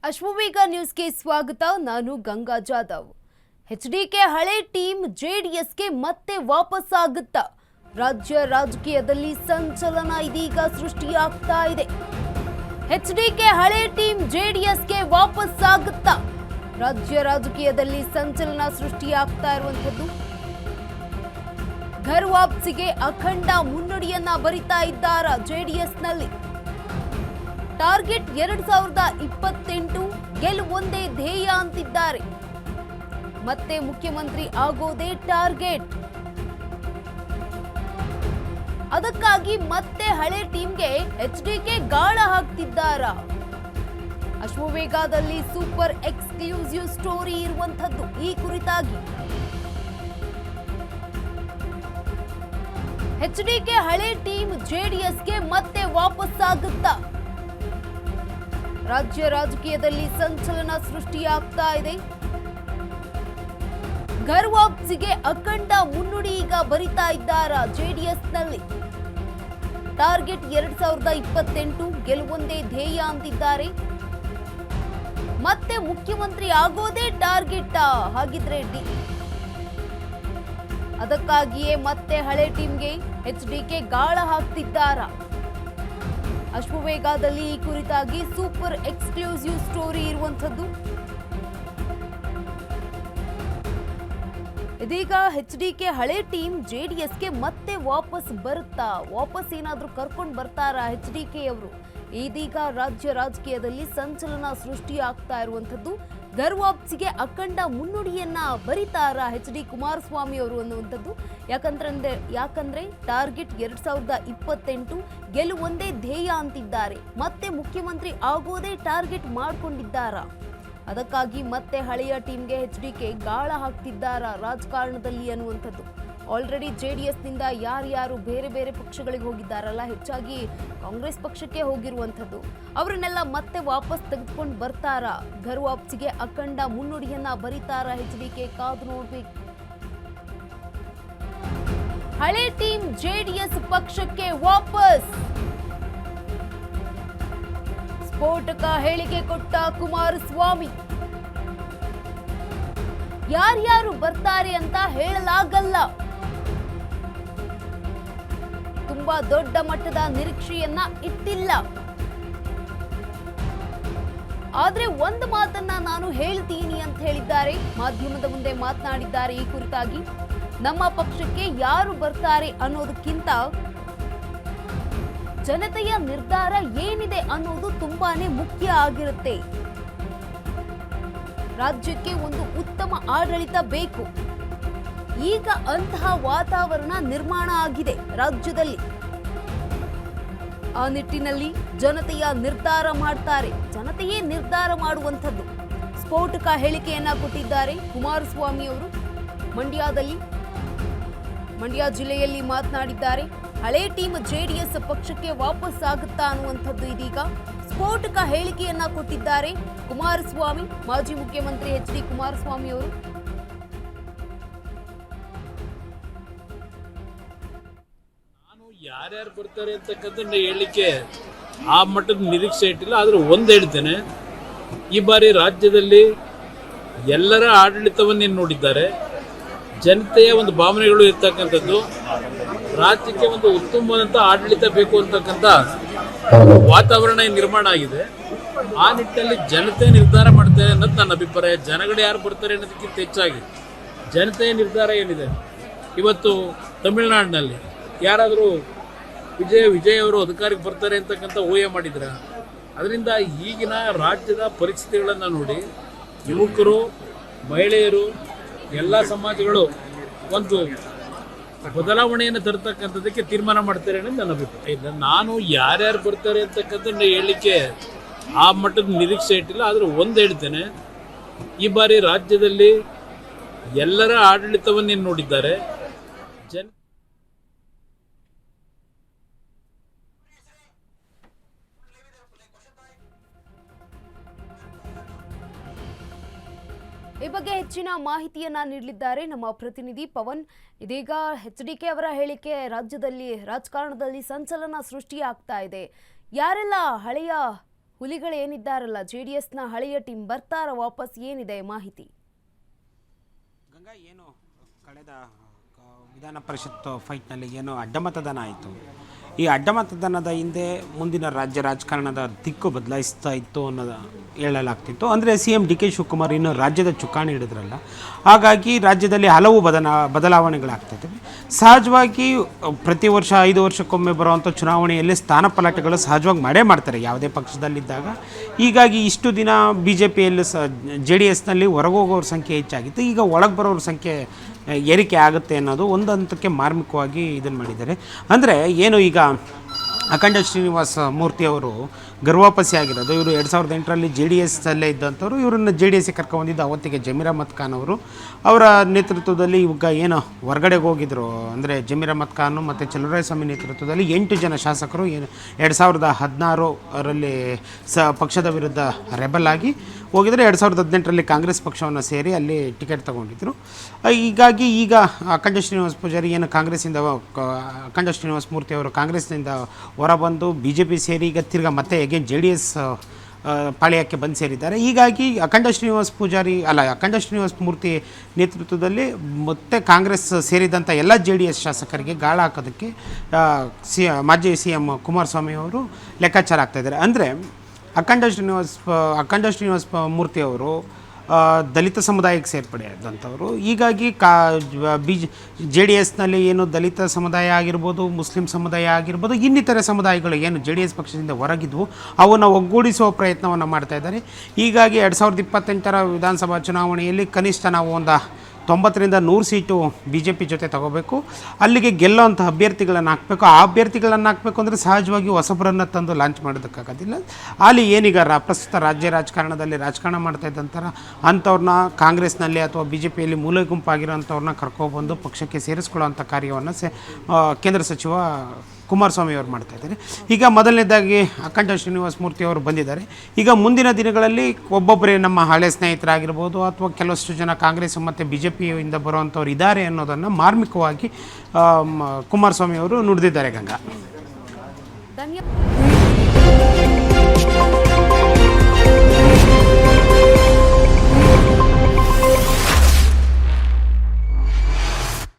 ಅಶ್ವವೇಗ ನ್ಯೂಸ್ಗೆ ಸ್ವಾಗತ. ನಾನು ಗಂಗಾ ಜಾಧವ್. ಎಚ್ಡಿಕೆ ಹಳೆ ಟೀಮ್ ಜೆಡಿಎಸ್ಗೆ ಮತ್ತೆ ವಾಪಸ್ ಆಗುತ್ತಾ? ರಾಜ್ಯ ರಾಜಕೀಯದಲ್ಲಿ ಸಂಚಲನ ಇದೀಗ ಸೃಷ್ಟಿಯಾಗ್ತಾ ಇದೆ. ಎಚ್ಡಿಕೆ ಹಳೆ ಟೀಮ್ ಜೆಡಿಎಸ್ಗೆ ವಾಪಸ್ ಆಗುತ್ತಾ? ರಾಜ್ಯ ರಾಜಕೀಯದಲ್ಲಿ ಸಂಚಲನ ಸೃಷ್ಟಿಯಾಗ್ತಾ ಇರುವಂತದ್ದು. ಘರ್ ವಾಪಸಿಗೆ ಅಖಂಡ ಮುನ್ನಡೆಯನ್ನ ಬರಿತಾ ಇದ್ದಾರಾ ಜೆಡಿಎಸ್ನಲ್ಲಿ? ಟಾರ್ಗೆಟ್ 2028 ಗೆಲುವೊಂದೇ ಧ್ಯೇಯ ಅಂತಿದ್ದಾರೆ. ಮತ್ತೆ ಮುಖ್ಯಮಂತ್ರಿ ಆಗೋದೇ ಟಾರ್ಗೆಟ್. ಅದಕ್ಕಾಗಿ ಮತ್ತೆ ಹಳೆ ಟೀಮ್ಗೆ ಎಚ್ಡಿಕೆ ಗಾಳ ಹಾಕ್ತಿದ್ದಾರಾ? ಅಶ್ವವೇಗದಲ್ಲಿ ಸೂಪರ್ ಎಕ್ಸ್ಕ್ಲೂಸಿವ್ ಸ್ಟೋರಿ ಇರುವಂತದ್ದು ಈ ಕುರಿತಾಗಿ. ಎಚ್ಡಿಕೆ ಹಳೆ ಟೀಮ್ ಜೆಡಿಎಸ್ಗೆ ಮತ್ತೆ ವಾಪಸ್ ಆಗುತ್ತಾ? ರಾಜ್ಯ ರಾಜಕೀಯದಲ್ಲಿ ಸಂಚಲನ ಸೃಷ್ಟಿಯಾಗ್ತಾ ಇದೆ. ಘರ್ ವಾಪಸಿಗೆ ಅಖಂಡ ಮುನ್ನುಡಿ ಈಗ ಬರಿತಾ ಇದ್ದಾರಾ ಜೆಡಿಎಸ್ನಲ್ಲಿ? ಟಾರ್ಗೆಟ್ 2028 ಗೆಲುವೊಂದೇ ಧ್ಯೇಯ ಅಂತಿದ್ದಾರೆ. ಮತ್ತೆ ಮುಖ್ಯಮಂತ್ರಿ ಆಗೋದೇ ಟಾರ್ಗೆಟ್ ಹಾಗಿದ್ರೆ ಅದಕ್ಕಾಗಿಯೇ ಮತ್ತೆ ಹಳೆ ಟೀಮ್ಗೆ ಎಚ್ಡಿಕೆ ಗಾಳ ಹಾಕ್ತಿದ್ದಾರಾ? ಅಶ್ವವೇಗದಲ್ಲಿ ಈ ಕುರಿತಾಗಿ ಸೂಪರ್ ಎಕ್ಸ್ಕ್ಲೂಸಿವ್ ಸ್ಟೋರಿ ಇರುವಂತದ್ದು. ಇದೀಗ ಎಚ್ಡಿಕೆ ಹಳೆ ಟೀಮ್ ಜೆಡಿಎಸ್ಗೆ ಮತ್ತೆ ವಾಪಸ್ ಬರುತ್ತಾ? ವಾಪಸ್ ಏನಾದ್ರೂ ಕರ್ಕೊಂಡು ಬರ್ತಾರಾ ಎಚ್ಡಿಕೆ ಅವರು? ಇದೀಗ ರಾಜ್ಯ ರಾಜಕೀಯದಲ್ಲಿ ಸಂಚಲನ ಸೃಷ್ಟಿಯಾಗ್ತಾ ಇರುವಂತದ್ದು. ಘರ್ ವಾಪಸಿಗೆ ಅಖಂಡ ಮುನ್ನುಡಿಯನ್ನ ಬರಿತಾರಾ ಎಚ್.ಡಿ. ಕುಮಾರಸ್ವಾಮಿ ಅವರು ಅನ್ನುವಂಥದ್ದು. ಯಾಕಂದ್ರೆ ಟಾರ್ಗೆಟ್ 2028 ಗೆಲುವೊಂದೇ ಧ್ಯೇಯ ಅಂತಿದ್ದಾರೆ. ಮತ್ತೆ ಮುಖ್ಯಮಂತ್ರಿ ಆಗೋದೇ ಟಾರ್ಗೆಟ್ ಮಾಡ್ಕೊಂಡಿದ್ದಾರಾ? ಅದಕ್ಕಾಗಿ ಮತ್ತೆ ಹಳೆಯ ಟೀಮ್ಗೆ ಎಚ್ಡಿಕೆ ಗಾಳ ಹಾಕ್ತಿದ್ದಾರಾ ರಾಜಕಾರಣದಲ್ಲಿ ಅನ್ನುವಂಥದ್ದು. ಆಲ್ರೆಡಿ ಜೆಡಿಎಸ್ನಿಂದ ಯಾರ್ಯಾರು ಬೇರೆ ಬೇರೆ ಪಕ್ಷಗಳಿಗೆ ಹೋಗಿದ್ದಾರಲ್ಲ, ಹೆಚ್ಚಾಗಿ ಕಾಂಗ್ರೆಸ್ ಪಕ್ಷಕ್ಕೆ ಹೋಗಿರುವಂಥದ್ದು, ಅವರನ್ನೆಲ್ಲ ಮತ್ತೆ ವಾಪಸ್ ತೆಗೆದುಕೊಂಡು ಬರ್ತಾರಾ? ಘರ್ ವಾಪಸಿಗೆ ಅಖಂಡ ಮುನ್ನುಡಿಯನ್ನ ಬರಿತಾರಾ ಎಚ್ಡಿಕೆ? ಕಾದು ನೋಡ್ಬೇಕು. ಹಳೆ ಟೀಮ್ ಜೆಡಿಎಸ್ ಪಕ್ಷಕ್ಕೆ ವಾಪಸ್. ಸ್ಫೋಟಕ ಹೇಳಿಕೆ ಕೊಟ್ಟ ಕುಮಾರಸ್ವಾಮಿ. ಯಾರ್ಯಾರು ಬರ್ತಾರೆ ಅಂತ ಹೇಳಲಾಗಲ್ಲ. ತುಂಬಾ ದೊಡ್ಡ ಮಟ್ಟದ ನಿರೀಕ್ಷೆಯನ್ನ ಇಟ್ಟಿಲ್ಲ. ಆದ್ರೆ ಒಂದು ಮಾತನ್ನ ನಾನು ಹೇಳ್ತೀನಿ ಅಂತ ಹೇಳಿದ್ದಾರೆ. ಮಾಧ್ಯಮದ ಮುಂದೆ ಮಾತನಾಡಿದ್ದಾರೆ ಈ ಕುರಿತಾಗಿ. ನಮ್ಮ ಪಕ್ಷಕ್ಕೆ ಯಾರು ಬರ್ತಾರೆ ಅನ್ನೋದಕ್ಕಿಂತ ಜನತೆಯ ನಿರ್ಧಾರ ಏನಿದೆ ಅನ್ನೋದು ತುಂಬಾನೇ ಮುಖ್ಯ ಆಗಿರುತ್ತೆ. ರಾಜ್ಯಕ್ಕೆ ಒಂದು ಉತ್ತಮ ಆಡಳಿತ ಬೇಕು. ಈಗ ಅಂತಹ ವಾತಾವರಣ ನಿರ್ಮಾಣ ಆಗಿದೆ ರಾಜ್ಯದಲ್ಲಿ. ಆ ನಿಟ್ಟಿನಲ್ಲಿ ಜನತೆಯ ನಿರ್ಧಾರ ಮಾಡ್ತಾರೆ. ಜನತೆಯೇ ನಿರ್ಧಾರ ಮಾಡುವಂಥದ್ದು. ಸ್ಫೋಟಕ ಹೇಳಿಕೆಯನ್ನ ಕೊಟ್ಟಿದ್ದಾರೆ ಕುಮಾರಸ್ವಾಮಿ ಅವರು. ಮಂಡ್ಯ ಜಿಲ್ಲೆಯಲ್ಲಿ ಮಾತನಾಡಿದ್ದಾರೆ. ಹಳೆ ಟೀಮ್ ಜೆಡಿಎಸ್ ಪಕ್ಷಕ್ಕೆ ವಾಪಸ್ ಆಗುತ್ತಾ ಅನ್ನುವಂಥದ್ದು ಇದೀಗ. ಸ್ಫೋಟಕ ಹೇಳಿಕೆಯನ್ನ ಕೊಟ್ಟಿದ್ದಾರೆ ಕುಮಾರಸ್ವಾಮಿ, ಮಾಜಿ ಮುಖ್ಯಮಂತ್ರಿ ಎಚ್.ಡಿ. ಕುಮಾರಸ್ವಾಮಿ ಅವರು. ನಾನು ಯಾರ್ಯಾರು ಬರ್ತಾರೆ ಅಂತಕ್ಕಂಥ ಹೇಳಲಿಕ್ಕೆ ಆ ಮಟ್ಟದ ನಿರೀಕ್ಷೆ ಇಟ್ಟಿಲ್ಲ. ಆದ್ರೆ ಒಂದು ಹೇಳ್ತೇನೆ, ಈ ಬಾರಿ ರಾಜ್ಯದಲ್ಲಿ ಎಲ್ಲರ ಆಡಳಿತವನ್ನೇನು ನೋಡಿದ್ದಾರೆ. ಜನತೆಯ ಒಂದು ಭಾವನೆಗಳು ಇರ್ತಕ್ಕಂಥದ್ದು. ರಾಜ್ಯಕ್ಕೆ ಒಂದು ಉತ್ತಮವಾದಂಥ ಆಡಳಿತ ಬೇಕು ಅಂತಕ್ಕಂಥ ವಾತಾವರಣ ನಿರ್ಮಾಣ ಆಗಿದೆ. ಆ ನಿಟ್ಟಿನಲ್ಲಿ ಜನತೆ ನಿರ್ಧಾರ ಮಾಡ್ತಾರೆ ಅನ್ನೋದು ನನ್ನ ಅಭಿಪ್ರಾಯ. ಜನಗಳು ಯಾರು ಬರ್ತಾರೆ ಅನ್ನೋದಕ್ಕಿಂತ ಹೆಚ್ಚಾಗಿ ಜನತೆಯ ನಿರ್ಧಾರ ಏನಿದೆ. ಇವತ್ತು ತಮಿಳುನಾಡಿನಲ್ಲಿ ಯಾರಾದರೂ ವಿಜಯ್ ಅವರು ಅಧಿಕಾರಕ್ಕೆ ಬರ್ತಾರೆ ಅಂತಕ್ಕಂಥ ಊಹೆ ಮಾಡಿದ್ರ? ಅದರಿಂದ ಈಗಿನ ರಾಜ್ಯದ ಪರಿಸ್ಥಿತಿಗಳನ್ನು ನೋಡಿ ಯುವಕರು, ಮಹಿಳೆಯರು, ಎಲ್ಲ ಸಮಾಜಗಳು ಒಂದು ಬದಲಾವಣೆಯನ್ನು ತರತಕ್ಕಂಥದ್ದಕ್ಕೆ ತೀರ್ಮಾನ ಮಾಡ್ತಾರೆ ಅನ್ನೋದು ನನ್ನ ಅಭಿಪ್ರಾಯ. ನಾನು ಯಾರ್ಯಾರು ಬರ್ತಾರೆ ಅಂತಕ್ಕಂಥ ಹೇಳಲಿಕ್ಕೆ ಆ ಮಟ್ಟದ ನಿರೀಕ್ಷೆ ಇಟ್ಟಿಲ್ಲ. ಆದ್ರೆ ಒಂದು ಹೇಳ್ತೇನೆ, ಈ ಬಾರಿ ರಾಜ್ಯದಲ್ಲಿ ಎಲ್ಲರ ಆಡಳಿತವನ್ನೇನು ನೋಡಿದ್ದಾರೆ. ಈ ಬಗ್ಗೆ ಹೆಚ್ಚಿನ ಮಾಹಿತಿಯನ್ನ ನೀಡಲಿದ್ದಾರೆ ನಮ್ಮ ಪ್ರತಿನಿಧಿ ಪವನ್. ಇದೀಗ ಎಚ್ಡಿಕೆ ಅವರ ಹೇಳಿಕೆ ರಾಜ್ಯದಲ್ಲಿ ರಾಜಕಾರಣದಲ್ಲಿ ಸಂಚಲನ ಸೃಷ್ಟಿಯಾಗ್ತಾ ಇದೆ. ಯಾರೆಲ್ಲ ಹಳೆಯ ಹುಲಿಗಳೇನಿದ್ದಾರಲ್ಲ JDSನ ಹಳೆಯ ಟೀಮ್ ಬರ್ತಾರ ವಾಪಸ್, ಏನಿದೆ ಮಾಹಿತಿ? ಗಂಗಾ, ಏನು ಕಳೆದ ವಿಧಾನ ಪರಿಷತ್ ಫೈಟ್ನಲ್ಲಿ ಏನು ಅಡ್ಡಮತದಾನ ಆಯಿತು, ಈ ಅಡ್ಡಮತದಾನದ ಹಿಂದೆ ಮುಂದಿನ ರಾಜ್ಯ ರಾಜಕಾರಣದ ದಿಕ್ಕು ಬದಲಾಯಿಸ್ತಾ ಇತ್ತು ಅನ್ನೋದು ಹೇಳಲಾಗ್ತಿತ್ತು. ಅಂದರೆ CM DK ಶಿವಕುಮಾರ್ ಇನ್ನು ರಾಜ್ಯದ ಚುಕ್ಕಾಣಿ ಹಿಡಿದ್ರಲ್ಲ, ಹಾಗಾಗಿ ರಾಜ್ಯದಲ್ಲಿ ಹಲವು ಬದಲಾವಣೆಗಳಾಗ್ತಿವೆ. ಸಹಜವಾಗಿ ಪ್ರತಿ ವರ್ಷ 5 ವರ್ಷಕ್ಕೊಮ್ಮೆ ಬರುವಂಥ ಚುನಾವಣೆಯಲ್ಲಿ ಸ್ಥಾನಪಲ್ಲಟಗಳು ಸಹಜವಾಗಿ ಮಾಡ್ತಾರೆ ಯಾವುದೇ ಪಕ್ಷದಲ್ಲಿದ್ದಾಗ. ಹೀಗಾಗಿ ಇಷ್ಟು ದಿನ BJPಯಲ್ಲಿ JDSನಲ್ಲಿ ಹೊರಗೋಗೋರ ಸಂಖ್ಯೆ ಹೆಚ್ಚಾಗಿತ್ತು, ಈಗ ಒಳಗೆ ಬರೋರ ಸಂಖ್ಯೆ ಏರಿಕೆ ಆಗುತ್ತೆ ಅನ್ನೋದು ಒಂದು ಹಂತಕ್ಕೆ ಮಾರ್ಮಿಕವಾಗಿ ಇದನ್ನು ಮಾಡಿದ್ದಾರೆ. ಅಂದರೆ ಏನು, ಈಗ ಅಖಂಡ ಶ್ರೀನಿವಾಸ ಮೂರ್ತಿ ಅವರು ಗರ್ವಾಪಸಿ ಆಗಿರೋದು, ಇವರು 2008ರಲ್ಲಿ JDSಲ್ಲೇ ಇದ್ದಂಥವ್ರು, ಇವರನ್ನು JDSಗೆ ಕರ್ಕೊಂಡ್ಬಂದಿದ್ದು ಅವತ್ತಿಗೆ ಜಮೀರ್ ಅಹ್ಮದ್ ಖಾನ್ ಅವರು. ಅವರ ನೇತೃತ್ವದಲ್ಲಿ ಇವಾಗ ಏನು ಹೊರಗಡೆಗೆ ಹೋಗಿದ್ರು, ಅಂದರೆ ಜಮೀರ್ ಅಹ್ಮದ್ ಖಾನ್ ಮತ್ತು ಚಲುವರಾಯಸ್ವಾಮಿ ನೇತೃತ್ವದಲ್ಲಿ 8 ಜನ ಶಾಸಕರು 2016ರಲ್ಲಿ ಪಕ್ಷದ ವಿರುದ್ಧ ರೆಬಲ್ ಆಗಿ ಹೋಗಿದ್ರೆ 2018ರಲ್ಲಿ ಕಾಂಗ್ರೆಸ್ ಪಕ್ಷವನ್ನು ಸೇರಿ ಅಲ್ಲಿ ಟಿಕೆಟ್ ತೊಗೊಂಡಿದ್ರು. ಹೀಗಾಗಿ ಈಗ ಅಖಂಡ ಶ್ರೀನಿವಾಸ ಪೂಜಾರಿ ಏನು ಕಾಂಗ್ರೆಸ್ಸಿಂದ, ಅಖಂಡ ಶ್ರೀನಿವಾಸ ಮೂರ್ತಿ ಅವರು ಕಾಂಗ್ರೆಸ್ನಿಂದ ಹೊರಬಂದು BJP ಸೇರಿ ಈಗ ತಿರ್ಗಾ ಮತ್ತೆ ಅಗೇನ್ JDS ಪಾಳ್ಯಕ್ಕೆ ಬಂದು ಸೇರಿದ್ದಾರೆ. ಹೀಗಾಗಿ ಅಖಂಡ ಶ್ರೀನಿವಾಸ ಮೂರ್ತಿ ನೇತೃತ್ವದಲ್ಲಿ ಮತ್ತೆ ಕಾಂಗ್ರೆಸ್ ಸೇರಿದಂಥ ಎಲ್ಲ JDS ಶಾಸಕರಿಗೆ ಗಾಳ ಹಾಕೋದಕ್ಕೆ ಮಾಜಿ CM ಕುಮಾರಸ್ವಾಮಿ ಅವರು ಲೆಕ್ಕಾಚಾರ ಆಗ್ತಾಯಿದ್ದಾರೆ. ಅಂದರೆ ಅಖಂಡ ಶ್ರೀನಿವಾಸ ಮೂರ್ತಿ ಅವರು ದಲಿತ ಸಮುದಾಯಕ್ಕೆ ಸೇರ್ಪಡೆಯಾದಂಥವರು. ಹೀಗಾಗಿ JDSನಲ್ಲಿ ಏನು ದಲಿತ ಸಮುದಾಯ ಆಗಿರ್ಬೋದು, ಮುಸ್ಲಿಂ ಸಮುದಾಯ ಆಗಿರ್ಬೋದು, ಇನ್ನಿತರೆ ಸಮುದಾಯಗಳು ಏನು JDS ಪಕ್ಷದಿಂದ ಹೊರಗಿದ್ವು ಅವನ್ನು ಒಗ್ಗೂಡಿಸುವ ಪ್ರಯತ್ನವನ್ನು ಮಾಡ್ತಾಯಿದ್ದಾರೆ. ಹೀಗಾಗಿ 2028ರ ವಿಧಾನಸಭಾ ಚುನಾವಣೆಯಲ್ಲಿ ಕನಿಷ್ಠ ನಾವು ಒಂದು 90ರಿಂದ 100 ಸೀಟು BJP ಜೊತೆ ತಗೋಬೇಕು, ಅಲ್ಲಿಗೆ ಗೆಲ್ಲೋವಂಥ ಅಭ್ಯರ್ಥಿಗಳನ್ನು ಹಾಕಬೇಕು. ಆ ಅಭ್ಯರ್ಥಿಗಳನ್ನು ಹಾಕಬೇಕು ಅಂದರೆ ಸಹಜವಾಗಿ ಹೊಸಬರನ್ನು ತಂದು ಲಾಂಚ್ ಮಾಡೋದಕ್ಕಾಗೋದಿಲ್ಲ. ಅಲ್ಲಿ ಏನೀಗ ಪ್ರಸ್ತುತ ರಾಜ್ಯ ರಾಜಕಾರಣದಲ್ಲಿ ರಾಜಕಾರಣ ಮಾಡ್ತಾ ಇದ್ದಂಥ ಅಂಥವ್ರನ್ನ ಕಾಂಗ್ರೆಸ್ನಲ್ಲಿ ಅಥವಾ BJPಯಲ್ಲಿ ಮೂಲೆ ಗುಂಪಾಗಿರೋಂಥವ್ರನ್ನ ಕರ್ಕೊಬಂದು ಪಕ್ಷಕ್ಕೆ ಸೇರಿಸ್ಕೊಳ್ಳೋವಂಥ ಕಾರ್ಯವನ್ನು ಕೇಂದ್ರ ಸಚಿವ ಕುಮಾರಸ್ವಾಮಿ ಅವರು ಮಾಡ್ತಾಯಿದ್ದಾರೆ. ಈಗ ಮೊದಲನೇದಾಗಿ ಅಖಂಡ ಶ್ರೀನಿವಾಸ ಮೂರ್ತಿ ಅವರು ಬಂದಿದ್ದಾರೆ. ಈಗ ಮುಂದಿನ ದಿನಗಳಲ್ಲಿ ಒಬ್ಬೊಬ್ಬರೇ ನಮ್ಮ ಹಳೆ ಸ್ನೇಹಿತರಾಗಿರ್ಬೋದು ಅಥವಾ ಕೆಲವಷ್ಟು ಜನ ಕಾಂಗ್ರೆಸ್ ಮತ್ತು BJPಯಿಂದ ಬರುವಂಥವ್ರು ಇದ್ದಾರೆ ಅನ್ನೋದನ್ನು ಮಾರ್ಮಿಕವಾಗಿ ಕುಮಾರಸ್ವಾಮಿ ಅವರು ನುಡಿದಿದ್ದಾರೆ. ಗಂಗಾ, ಧನ್ಯವಾದ.